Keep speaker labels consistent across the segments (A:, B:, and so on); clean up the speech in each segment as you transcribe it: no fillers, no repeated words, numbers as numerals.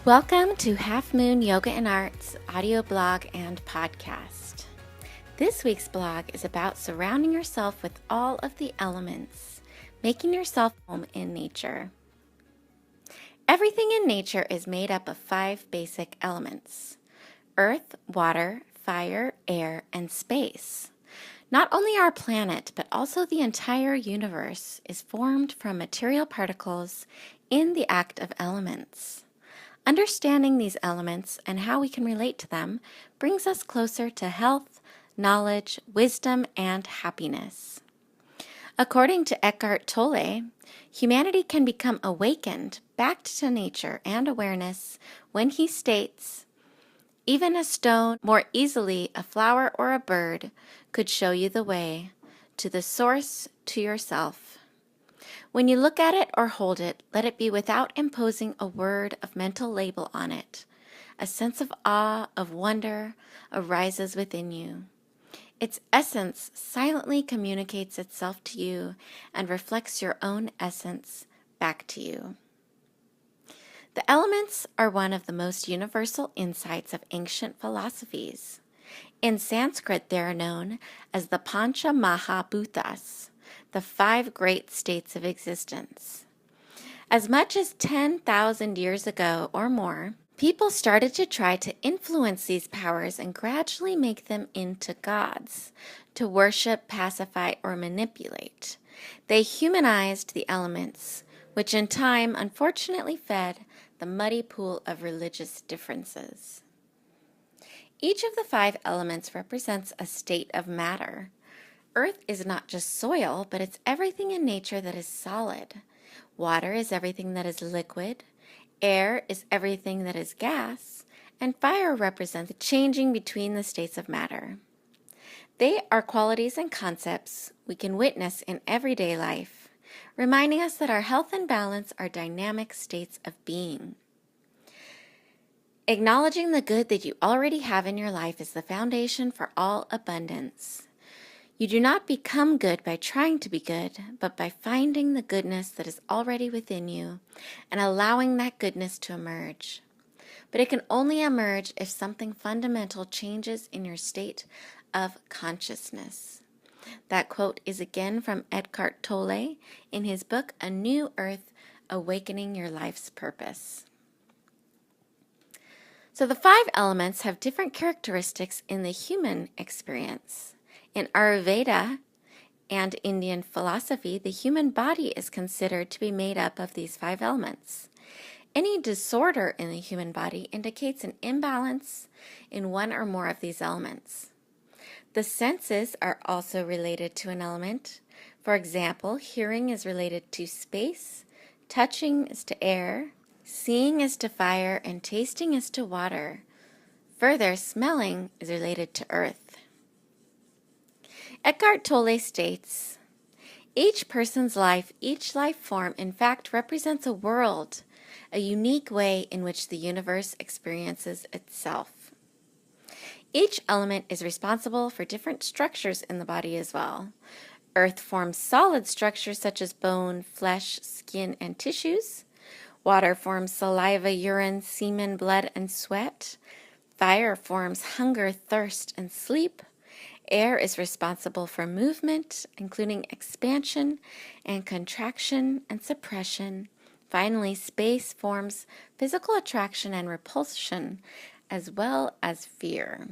A: Welcome to Half Moon Yoga and Arts audio blog and podcast. This week's blog is about surrounding yourself with all of the elements, making yourself home in nature. Everything in nature is made up of 5 basic elements: earth, water, fire, air, and space. Not only our planet, but also the entire universe is formed from material particles in the act of elements. Understanding these elements and how we can relate to them brings us closer to health, knowledge, wisdom, and happiness. According to Eckhart Tolle, humanity can become awakened back to nature and awareness when he states, "Even a stone, more easily a flower or a bird, could show you the way to the source, to yourself. When you look at it or hold it, let it be without imposing a word of mental label on it. A sense of awe, of wonder, arises within you. Its essence silently communicates itself to you and reflects your own essence back to you." The elements are one of the most universal insights of ancient philosophies. In Sanskrit, they are known as the Pancha Mahabhutas, the 5 great states of existence. As much as 10,000 years ago or more, people started to try to influence these powers and gradually make them into gods, to worship, pacify, or manipulate. They humanized the elements, which in time unfortunately fed the muddy pool of religious differences. Each of the 5 elements represents a state of matter. Earth is not just soil, but it's everything in nature that is solid. Water is everything that is liquid. Air is everything that is gas. And fire represents the changing between the states of matter. They are qualities and concepts we can witness in everyday life, reminding us that our health and balance are dynamic states of being. Acknowledging the good that you already have in your life is the foundation for all abundance. You do not become good by trying to be good, but by finding the goodness that is already within you and allowing that goodness to emerge. But it can only emerge if something fundamental changes in your state of consciousness. That quote is again from Eckhart Tolle in his book, A New Earth, Awakening Your Life's Purpose. So the 5 elements have different characteristics in the human experience. In Ayurveda and Indian philosophy, the human body is considered to be made up of these 5 elements. Any disorder in the human body indicates an imbalance in one or more of these elements. The senses are also related to an element. For example, hearing is related to space, touching is to air, seeing is to fire, and tasting is to water. Further, smelling is related to earth. Eckhart Tolle states, "Each person's life, each life form, in fact, represents a world, a unique way in which the universe experiences itself. Each element is responsible for different structures in the body as well. Earth forms solid structures such as bone, flesh, skin, and tissues. Water forms saliva, urine, semen, blood, and sweat. Fire forms hunger, thirst, and sleep. Air is responsible for movement, including expansion and contraction and suppression. Finally, space forms physical attraction and repulsion, as well as fear.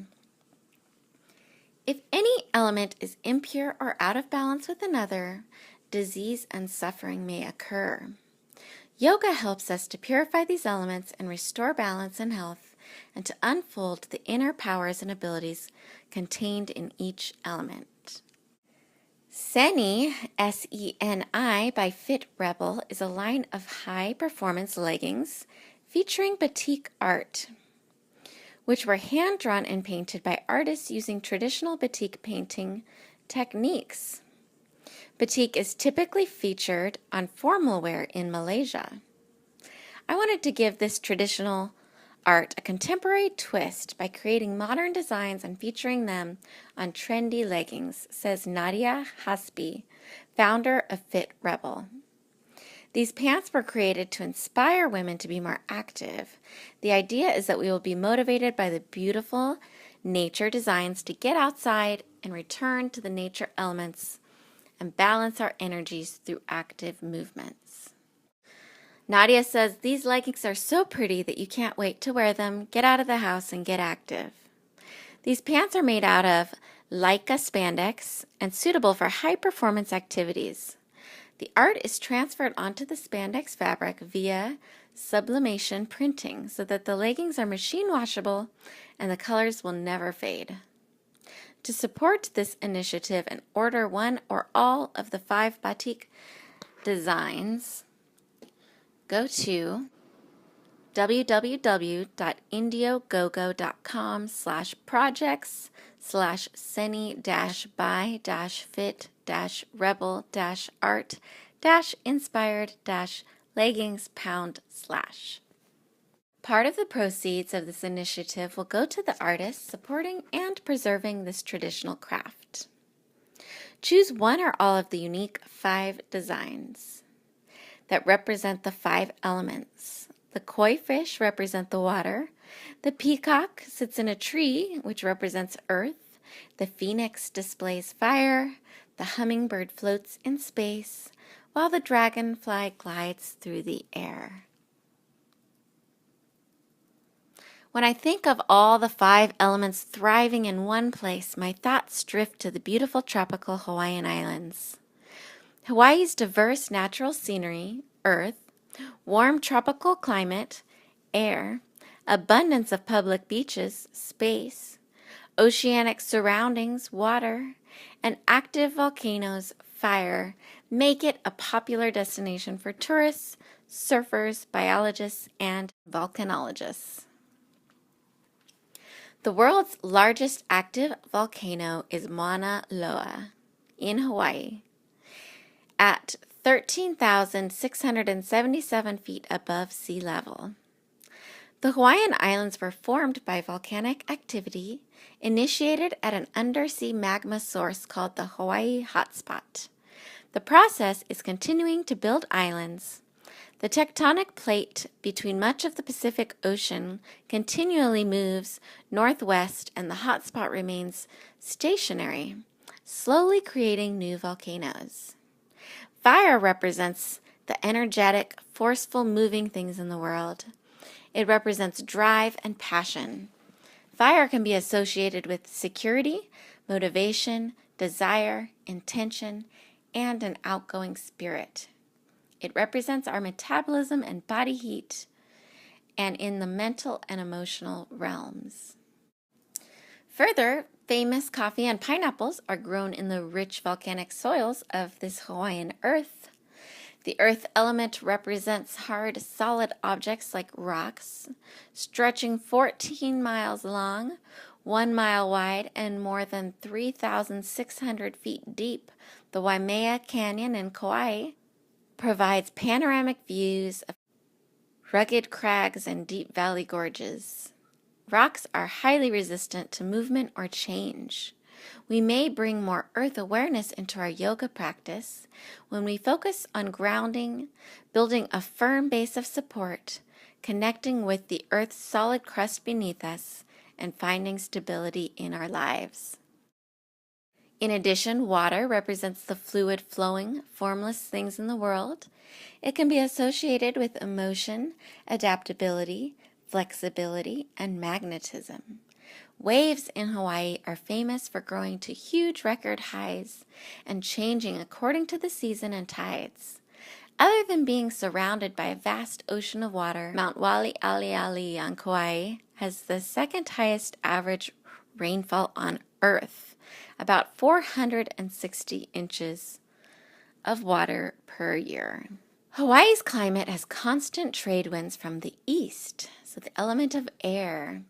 A: If any element is impure or out of balance with another, disease and suffering may occur. Yoga helps us to purify these elements and restore balance and health, and to unfold the inner powers and abilities contained in each element." Seni, S-E-N-I, by Fit Rebel is a line of high-performance leggings featuring batik art, which were hand-drawn and painted by artists using traditional batik painting techniques. Batik is typically featured on formal wear in Malaysia. I wanted to give this traditional art a contemporary twist by creating modern designs and featuring them on trendy leggings, says Nadia Hasbi, founder of Fit Rebel. These pants were created to inspire women to be more active. The idea is that we will be motivated by the beautiful nature designs to get outside and return to the nature elements and balance our energies through active movements. Nadia says, these leggings are so pretty that you can't wait to wear them, get out of the house, and get active. These pants are made out of Leica spandex and suitable for high-performance activities. The art is transferred onto the spandex fabric via sublimation printing so that the leggings are machine washable and the colors will never fade. To support this initiative and order one or all of the 5 batik designs, go to www.indiegogo.com/projects/seni-buy-fit-rebel-art-inspired-leggings /. Part of the proceeds of this initiative will go to the artists supporting and preserving this traditional craft. Choose one or all of the unique 5 designs that represent the 5 elements. The koi fish represent the water. The peacock sits in a tree, which represents earth. The phoenix displays fire. The hummingbird floats in space, while the dragonfly glides through the air. When I think of all the 5 elements thriving in one place, my thoughts drift to the beautiful tropical Hawaiian Islands. Hawaii's diverse natural scenery, earth, warm tropical climate, air, abundance of public beaches, space, oceanic surroundings, water, and active volcanoes, fire, make it a popular destination for tourists, surfers, biologists, and volcanologists. The world's largest active volcano is Mauna Loa in Hawaii at 13,677 feet above sea level. The Hawaiian Islands were formed by volcanic activity initiated at an undersea magma source called the Hawaii Hotspot. The process is continuing to build islands. The tectonic plate between much of the Pacific Ocean continually moves northwest and the hotspot remains stationary, slowly creating new volcanoes. Fire represents the energetic, forceful, moving things in the world. It represents drive and passion. Fire can be associated with security, motivation, desire, intention, and an outgoing spirit. It represents our metabolism and body heat, and in the mental and emotional realms. Further, famous coffee and pineapples are grown in the rich volcanic soils of this Hawaiian earth. The earth element represents hard, solid objects like rocks, stretching 14 miles long, 1 mile wide, and more than 3,600 feet deep. The Waimea Canyon in Kauai provides panoramic views of rugged crags and deep valley gorges. Rocks are highly resistant to movement or change. We may bring more earth awareness into our yoga practice when we focus on grounding, building a firm base of support, connecting with the earth's solid crust beneath us, and finding stability in our lives. In addition, water represents the fluid flowing, formless things in the world. It can be associated with emotion, adaptability, flexibility, and magnetism. Waves in Hawaii are famous for growing to huge record highs and changing according to the season and tides. Other than being surrounded by a vast ocean of water, Mount Wali'ali'ali on Kauai has the second highest average rainfall on Earth, about 460 inches of water per year. Hawaii's climate has constant trade winds from the east, so the element of air.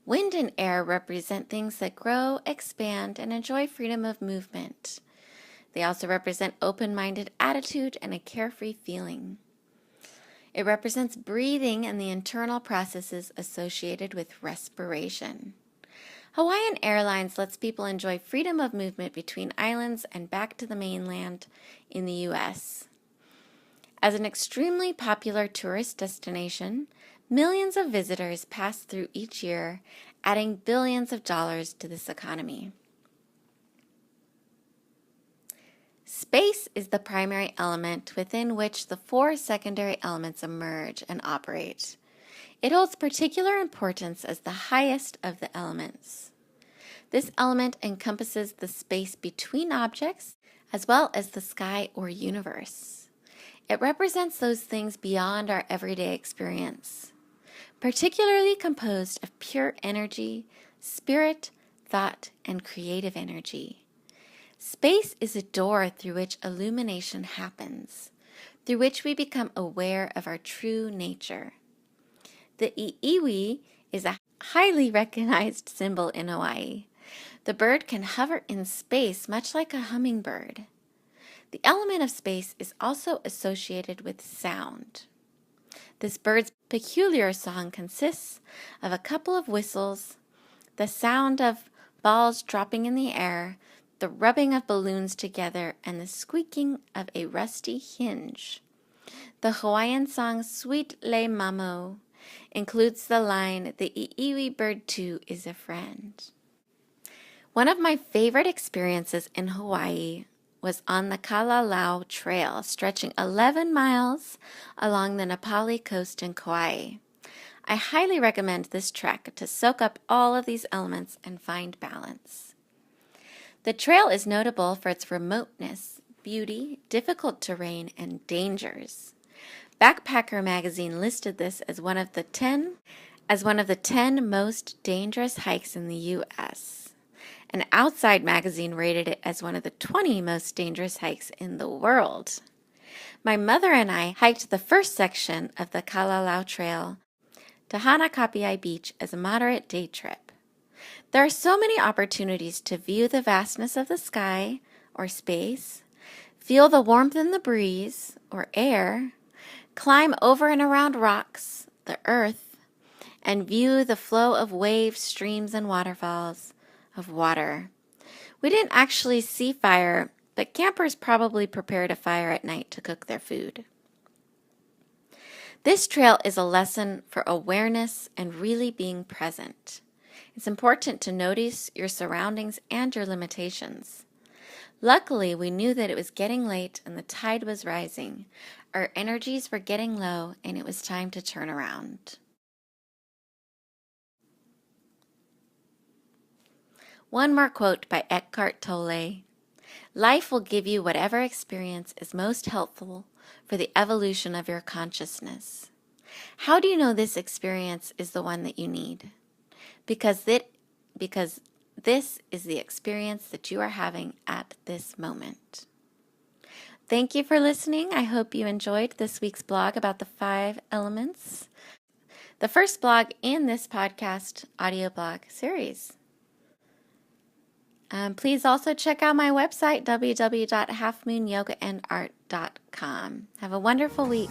A: Wind and air represent things that grow, expand, and enjoy freedom of movement. They also represent open-minded attitude and a carefree feeling. It represents breathing and the internal processes associated with respiration. Hawaiian Airlines lets people enjoy freedom of movement between islands and back to the mainland in the U.S. As an extremely popular tourist destination, millions of visitors pass through each year, adding billions of dollars to this economy. Space is the primary element within which the four secondary elements emerge and operate. It holds particular importance as the highest of the elements. This element encompasses the space between objects as well as the sky or universe. It represents those things beyond our everyday experience, particularly composed of pure energy, spirit, thought, and creative energy. Space is a door through which illumination happens, through which we become aware of our true nature. The iiwi is a highly recognized symbol in Hawaii. The bird can hover in space much like a hummingbird. The element of space is also associated with sound. This bird's peculiar song consists of a couple of whistles, the sound of balls dropping in the air, the rubbing of balloons together, and the squeaking of a rusty hinge. The Hawaiian song Sweet Le Mamo includes the line, "The iiwi bird too is a friend." One of my favorite experiences in Hawaii was on the Kalalau Trail, stretching 11 miles along the Nepali coast in Kauai. I highly recommend this trek to soak up all of these elements and find balance. The trail is notable for its remoteness, beauty, difficult terrain, and dangers. Backpacker magazine listed this as one of the 10 most dangerous hikes in the U.S. And Outside magazine rated it as one of the 20 most dangerous hikes in the world. My mother and I hiked the first section of the Kalalau Trail to Hanakapiai Beach as a moderate day trip. There are so many opportunities to view the vastness of the sky or space, feel the warmth in the breeze or air, climb over and around rocks, the earth, and view the flow of waves, streams, and waterfalls of water. We didn't actually see fire, but campers probably prepared a fire at night to cook their food. This trail is a lesson for awareness and really being present. It's important to notice your surroundings and your limitations. Luckily, we knew that it was getting late and the tide was rising. Our energies were getting low and it was time to turn around. One more quote by Eckhart Tolle. Life will give you whatever experience is most helpful for the evolution of your consciousness. How do you know this experience is the one that you need? Because this is the experience that you are having at this moment. Thank you for listening. I hope you enjoyed this week's blog about the 5 elements, the first blog in this podcast audio blog series. Please also check out my website, www.halfmoonyogaandart.com. Have a wonderful week.